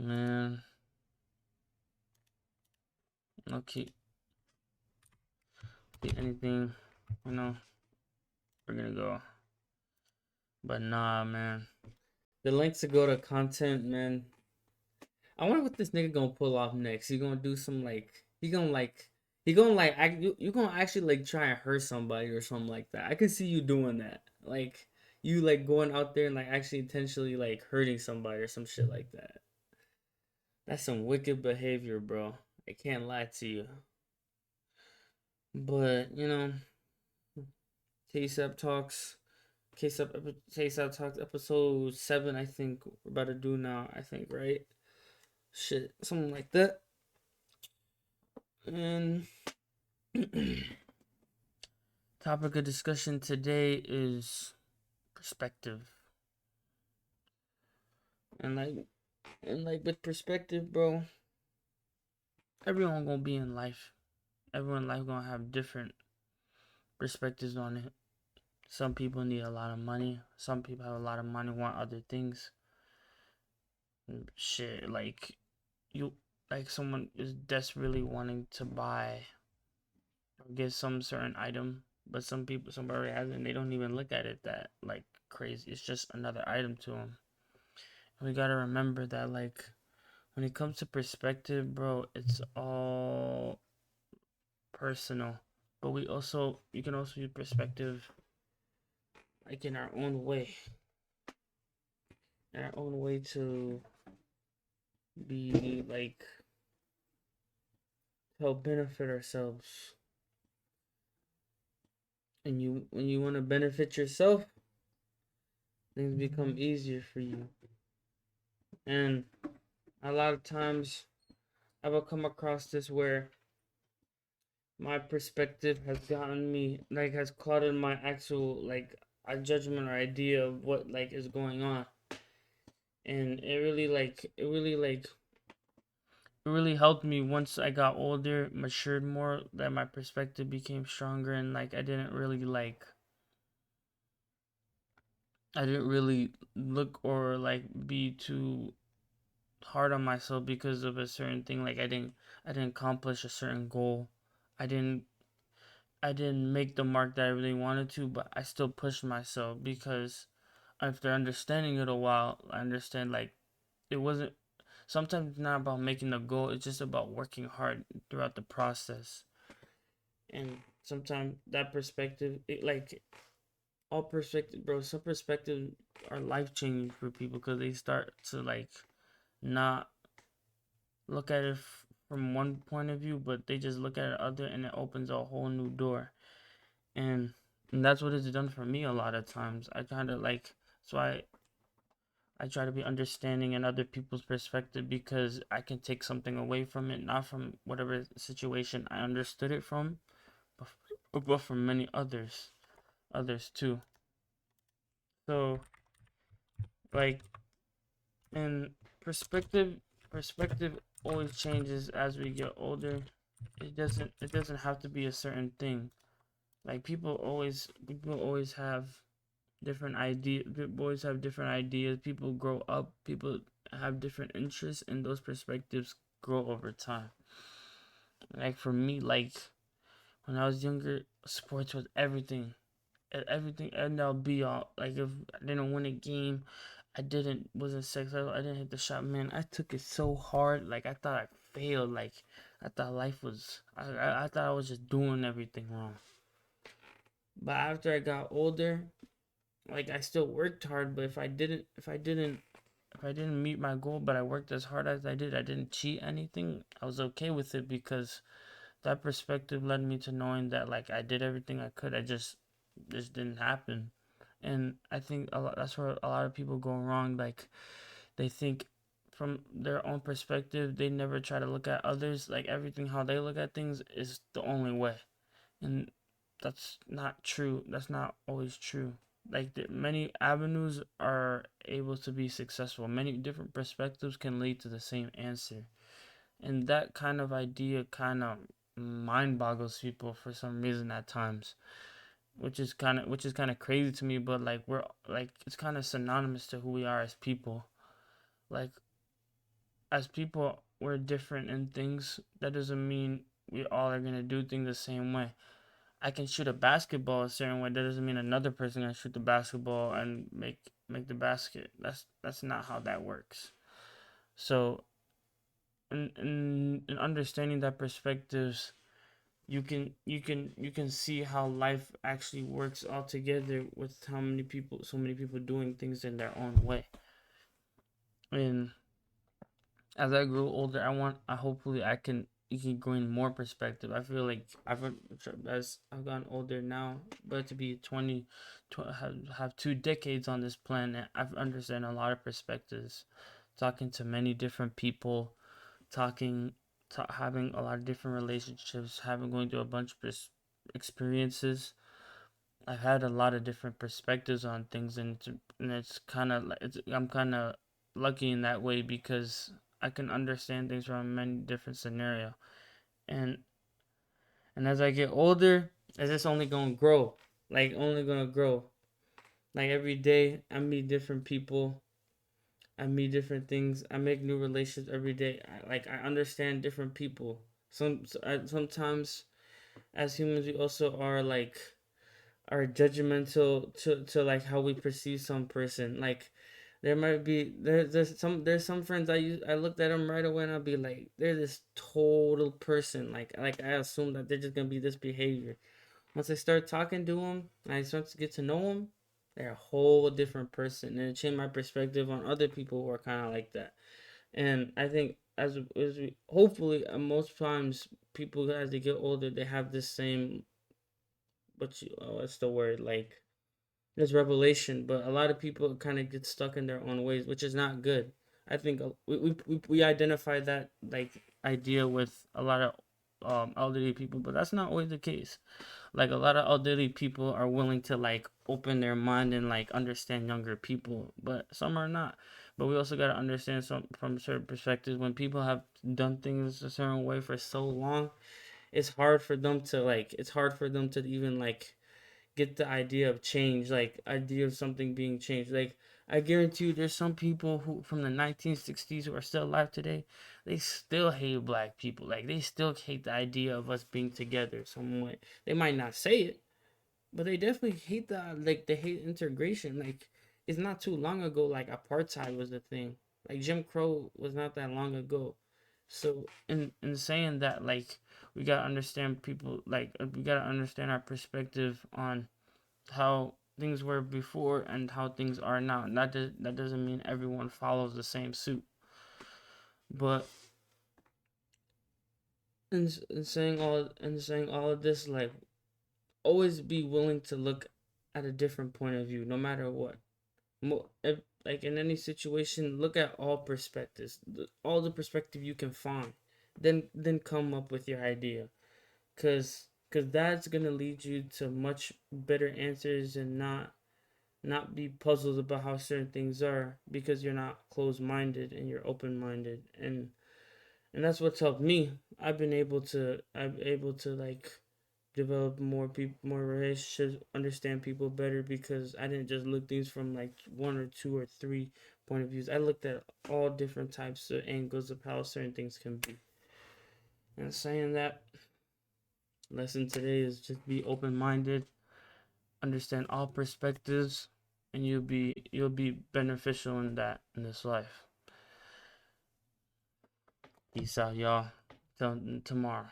Man, okay, anything, you know, we're gonna go. But nah, man. The links to go to content, man. I wonder what this nigga gonna pull off next. He gonna do some like he gonna like you gonna actually like try and hurt somebody or something like that. I can see you doing that. Like you like going out there and like actually intentionally like hurting somebody or some shit like that. That's some wicked behavior, bro. I can't lie to you. But you know, KSAB talks. KSAB talks episode 7. I think we're about to do now. I think right. Shit, something like that. And topic of discussion today is perspective. And like with perspective, bro, everyone gonna be in life. Everyone in life gonna have different perspectives on it. Some people need a lot of money. Some people have a lot of money, want other things. Shit, like you like someone is desperately wanting to buy or get some certain item, but somebody has it and they don't even look at it that like crazy. It's just another item to them. And we gotta remember that like when it comes to perspective, bro, it's all personal. But you can also use perspective like in our own way to be like help benefit ourselves. And when you want to benefit yourself, things become easier for you. And a lot of times I will come across this where my perspective has gotten me like has clouded my actual like a judgment or idea of what like is going on. And it really helped me once I got older, matured more, that my perspective became stronger and like I didn't really look or like be too hard on myself because of a certain thing. Like I didn't accomplish a certain goal. I didn't I didn't make the mark that I really wanted to, but I still pushed myself because after understanding it a while, I understand like it wasn't sometimes it's not about making the goal, it's just about working hard throughout the process. And sometimes that perspective, it like all perspective, bro, some perspectives are life changing for people because they start to like not look at it from one point of view, but they just look at it other, and it opens a whole new door. And, and that's what it's done for me a lot of times. I kind of like so I try to be understanding in other people's perspective because I can take something away from it, not from whatever situation I understood it from, but from many others too. So like, and perspective, perspective always changes as we get older. It doesn't have to be a certain thing. Like people always have different ideas. People always have different ideas. People grow up. People have different interests, and those perspectives grow over time. Like for me, like when I was younger, sports was everything. Everything and I'll be all. Like if I didn't win a game, I didn't wasn't successful. I didn't hit the shot. Man, I took it so hard. Like I thought I failed. Like I thought life was. I thought I was just doing everything wrong. But after I got older, like I still worked hard. But if I didn't meet my goal, but I worked as hard as I did, I didn't cheat anything. I was okay with it because that perspective led me to knowing that like I did everything I could. I just didn't happen. And I think that's where a lot of people go wrong. Like they think from their own perspective, they never try to look at others. Like everything how they look at things is the only way, and that's not true. That's not always true. Like many avenues are able to be successful. Many different perspectives can lead to the same answer, and that kind of idea kind of mind boggles people for some reason at times, which is kind of crazy to me. But like we're like it's kind of synonymous to who we are as people. Like as people, we're different in things. That doesn't mean we all are gonna do things the same way. I can shoot a basketball a certain way. That doesn't mean another person can shoot the basketball and make the basket. That's not how that works. So, in understanding that perspectives, you can see how life actually works all together with so many people doing things in their own way. And as I grow older, I hopefully I can you can gain more perspective. I feel like as I've gotten older now, but to be 20, have 2 decades on this planet, I've understand a lot of perspectives, talking to many different people, talking, having a lot of different relationships, having going through a bunch of experiences. I've had a lot of different perspectives on things, and it's kind of I'm kind of lucky in that way because I can understand things from many different scenario, and and as I get older, it's just only gonna grow, like only gonna grow. Like every day, I meet different people, I meet different things, I make new relationships every day. I understand different people. Sometimes as humans, we also are judgmental to like how we perceive some person. Like there might be there's some friends I looked at them right away and I'll be like they're this total person. Like I assume that they're just gonna be this behavior. Once I start talking to them and I start to get to know them, they're a whole different person, and it changed my perspective on other people who are kind of like that. And I think as we hopefully most times people as they get older they have this same what's the word like there's revelation, but a lot of people kind of get stuck in their own ways, which is not good. I think we identify that like idea with a lot of elderly people, but that's not always the case. Like a lot of elderly people are willing to like open their mind and like understand younger people, but some are not. But we also got to understand some from certain perspectives when people have done things a certain way for so long, it's hard for them to even like get the idea of change, like idea of something being changed. Like I guarantee you, there's some people who from the 1960s who are still alive today. They still hate black people. Like they still hate the idea of us being together some way. They might not say it, but they definitely hate they hate integration. Like it's not too long ago. Like apartheid was a thing. Like Jim Crow was not that long ago. So in saying that, like we gotta understand people. Like we gotta understand our perspective on how things were before and how things are now. And that doesn't mean everyone follows the same suit. But in saying all of this, like always be willing to look at a different point of view, no matter what. Like in any situation, look at all perspectives, all the perspective you can find. Then come up with your idea, cause that's gonna lead you to much better answers and not be puzzled about how certain things are because you're not closed-minded and you're open-minded, and that's what's helped me. I'm able to like develop more relationships, understand people better because I didn't just look things from like one or two or three point of views. I looked at all different types of angles of how certain things can be. And saying that, lesson today is just be open-minded, understand all perspectives, and you'll be beneficial in that in this life. Peace out, y'all. Till tomorrow.